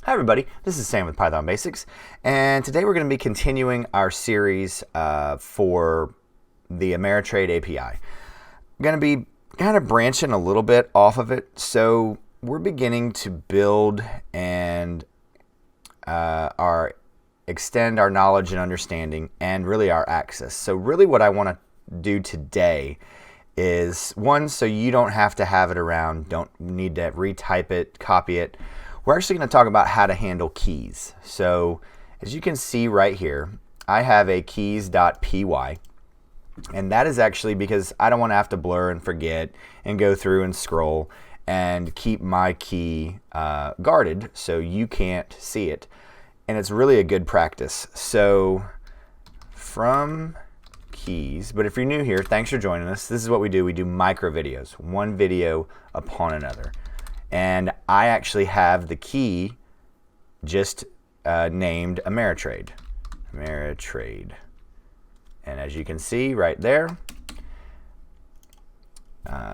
Hi everybody, this is Sam with Python Basics, and today we're going to be continuing our series for the Ameritrade API. I'm going to be kind of branching a little bit off of it, so we're beginning to build and extend our knowledge and understanding and really our access. So really what I want to do today is, one, so you don't have to have it around, don't need to retype it, copy it. We're actually going to talk about how to handle keys. So as you can see right here, I have a keys.py, and that is actually because I don't want to have to blur and forget and go through and scroll and keep my key guarded so you can't see it. And it's really a good practice. So from keys, but if you're new here, thanks for joining us. This is what we do. We do micro videos, one video upon another. And I actually have the key just named Ameritrade. Ameritrade. And as you can see right there,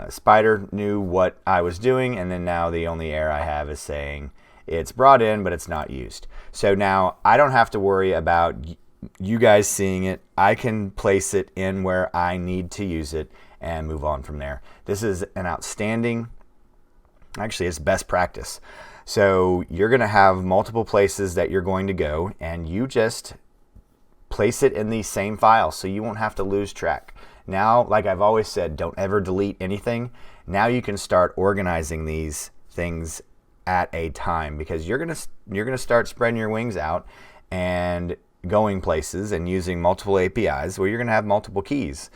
Spider knew what I was doing, and then now the only error I have is saying it's brought in, but it's not used. So now I don't have to worry about you guys seeing it. I can place it in where I need to use it and move on from there. This is an outstanding, actually it's best practice. So you're going to have multiple places that you're going to go, and you just place it in the same file so you won't have to lose track. Now, like I've always said, don't ever delete anything. Now you can start organizing these things at a time, because you're going to start spreading your wings out and going places and using multiple APIs where you're going to have multiple keys.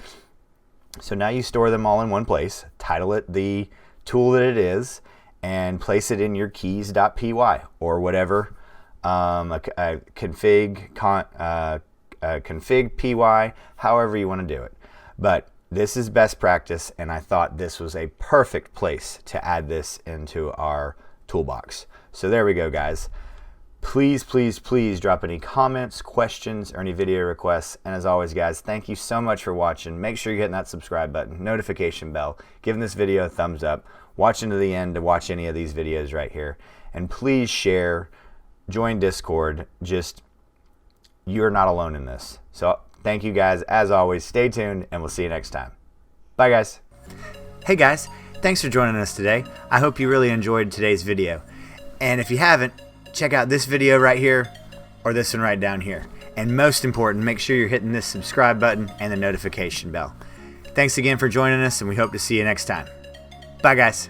So now you store them all in one place, title it the tool that it is, and place it in your keys.py or whatever, a config py, however you want to do it. But this is best practice, and I thought this was a perfect place to add this into our toolbox. So there we go, guys. Please, please, please drop any comments, questions, or any video requests. And as always, guys, thank you so much for watching. Make sure you're hitting that subscribe button, notification bell, giving this video a thumbs up, watching to the end to watch any of these videos right here. And please share, join Discord. Just, you're not alone in this. So thank you, guys. As always, stay tuned, and we'll see you next time. Bye, guys. Hey, guys. Thanks for joining us today. I hope you really enjoyed today's video. And if you haven't, check out this video right here or this one right down here. And most important, make sure you're hitting this subscribe button and the notification bell. Thanks again for joining us, and we hope to see you next time. Bye, guys.